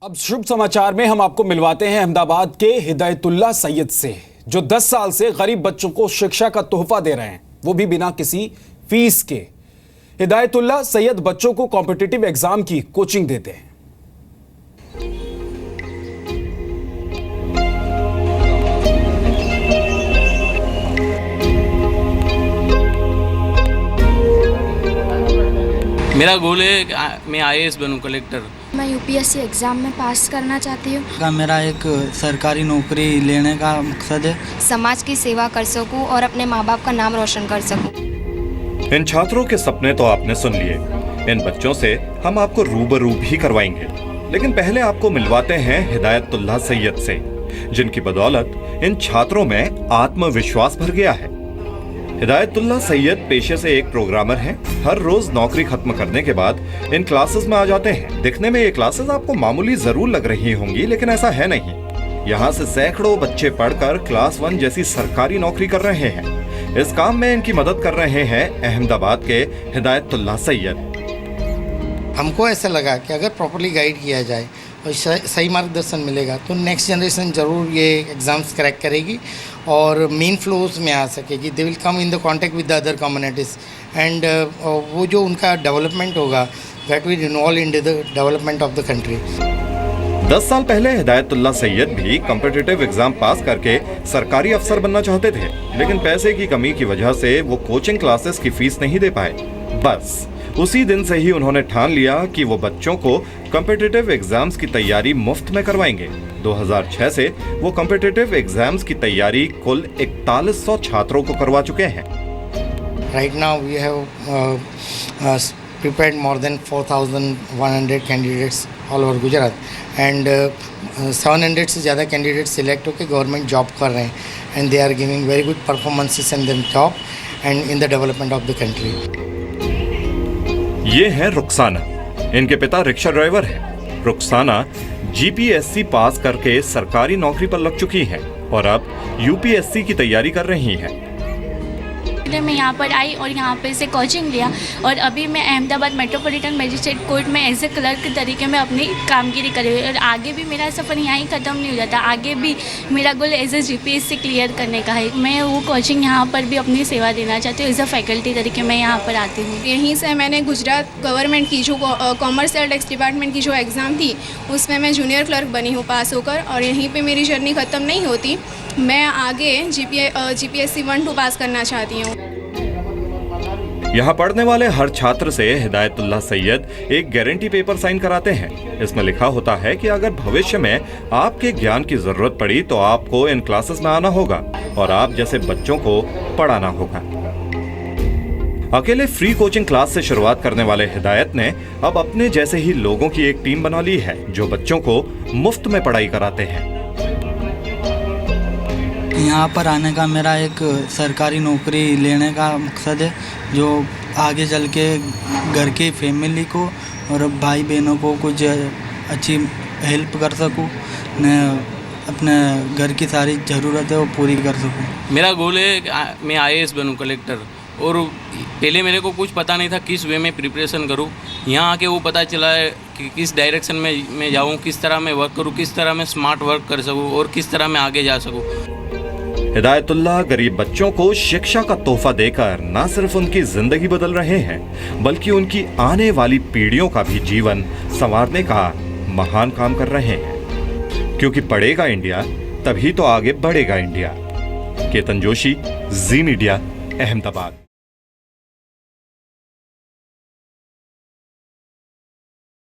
अब शुभ समाचार में हम आपको मिलवाते हैं अहमदाबाद के हिदायतुल्लाह सैयद से, जो 10 साल से गरीब बच्चों को शिक्षा का तोहफा दे रहे हैं, वो भी बिना किसी फीस के। हिदायतुल्लाह सैयद बच्चों को कॉम्पिटिटिव एग्जाम की कोचिंग देते हैं। मेरा गोल है कि मैं IAS बनूं, कलेक्टर। मैं UPSC एग्ज़ाम में पास करना चाहती हूँ। मेरा एक सरकारी नौकरी लेने का मकसद है। समाज की सेवा कर सकूँ और अपने माँ बाप का नाम रोशन कर सकूँ। इन छात्रों के सपने तो आपने सुन लिए। इन बच्चों से हम आपको रूबरू भी करवाएंगे, लेकिन पहले आपको मिलवाते हैं हिदायतुल्लाह सैयद से, जिनकी बदौलत इन छात्रों में आत्मविश्वास भर गया है। हिदायतुल्लाह सैयद पेशे से एक प्रोग्रामर हैं। हर रोज नौकरी खत्म करने के बाद इन क्लासेस में आ जाते हैं। दिखने में ये क्लासेस आपको मामूली जरूर लग रही होंगी, लेकिन ऐसा है नहीं। यहाँ से सैकड़ों बच्चे पढ़कर क्लास 1 जैसी सरकारी नौकरी कर रहे हैं। इस काम में इनकी मदद कर रहे हैं अहमदाबाद के हिदायतुल्लाह सैयद। हमको ऐसा लगा कि अगर प्रॉपर्ली गाइड किया जाए और सही मार्गदर्शन मिलेगा तो नेक्स्ट जनरेशन ज़रूर ये एग्ज़ाम्स क्रैक करेगी और मेन फ्लोर्स में आ सकेगी। They will come in the contact with the other communities and वो जो उनका डेवलपमेंट होगा that will involve in the development of the country. 10 साल पहले हिदायतुल्लाह सैयद भी कॉम्पिटिटिव एग्जाम पास करके सरकारी अफसर बनना चाहते थे, लेकिन पैसे की कमी की वजह से वो कोचिंग क्लासेस की फीस नहीं दे पाए। बस उसी दिन से ही उन्होंने ठान लिया कि वो बच्चों को कॉम्पिटिटिव एग्जाम्स की तैयारी मुफ्त में करवाएंगे। 2006 से वो कॉम्पिटिटिव एग्जाम्स की तैयारी कुल 4100 छात्रों को करवा चुके हैं। Right now we have prepared more than 4,100 candidates all over Gujarat and 700 से ज़्यादा कैंडिडेट सिलेक्ट होकर गवर्नमेंट जॉब कर रहे हैं and they are giving very good performances in the job and in the development of the country. ये है रुखसाना। इनके पिता रिक्शा ड्राइवर हैं। रुखसाना GPSC पास करके सरकारी नौकरी पर लग चुकी हैं और अब UPSC की तैयारी कर रही हैं। मैं यहाँ पर आई और यहाँ पे से कोचिंग लिया और अभी मैं अहमदाबाद मेट्रोपॉलिटन मजिस्ट्रेट कोर्ट में एज ए क्लर्क तरीके में अपनी कामगिरी कर रही हूँ और आगे भी मेरा सफ़र यहाँ ही ख़त्म नहीं हो जाता। आगे भी मेरा goal as a GPSC clear करने का है। मैं वो कोचिंग यहाँ पर भी अपनी सेवा देना चाहती हूँ। एज ए फैकल्टी तरीके मैं यहाँ पर आती हूँ। यहीं से मैंने गुजरात गवर्नमेंट की जो कॉमर्स और टैक्स डिपार्टमेंट की जो एग्ज़ाम थी उसमें मैं जूनियर क्लर्क बनी हूँ पास होकर, और यहीं पर मेरी जर्नी ख़त्म नहीं होती। मैं आगे GPSC 1-2 पास करना चाहती हूँ। यहाँ पढ़ने वाले हर छात्र से हिदायतुल्लाह सैयद एक गारंटी पेपर साइन कराते हैं। इसमें लिखा होता है कि अगर भविष्य में आपके ज्ञान की जरूरत पड़ी तो आपको इन क्लासेस में आना होगा और आप जैसे बच्चों को पढ़ाना होगा। अकेले फ्री कोचिंग क्लास से शुरुआत करने वाले हिदायत ने अब अपने जैसे ही लोगों की एक टीम बना ली है, जो बच्चों को मुफ्त में पढ़ाई कराते हैं। यहाँ पर आने का मेरा एक सरकारी नौकरी लेने का मकसद है, जो आगे चल के घर की फैमिली को और भाई बहनों को कुछ अच्छी हेल्प कर सकूँ, मैं अपने घर की सारी ज़रूरतें वो पूरी कर सकूँ। मेरा गोल है कि मैं IAS बनूं, कलेक्टर। और पहले मेरे को कुछ पता नहीं था किस वे में प्रिपरेशन करूं। यहाँ आके वो पता चला है कि किस डायरेक्शन में मैं जाऊँ, किस तरह मैं वर्क करूँ, किस तरह मैं स्मार्ट वर्क कर सकूँ और किस तरह मैं आगे जा सकूँ। हिदायतुल्लाह गरीब बच्चों को शिक्षा का तोहफा देकर न सिर्फ उनकी जिंदगी बदल रहे हैं, बल्कि उनकी आने वाली पीढ़ियों का भी जीवन संवारने का महान काम कर रहे हैं। क्योंकि पढ़ेगा इंडिया तभी तो आगे बढ़ेगा इंडिया। केतन जोशी, जी मीडिया, अहमदाबाद।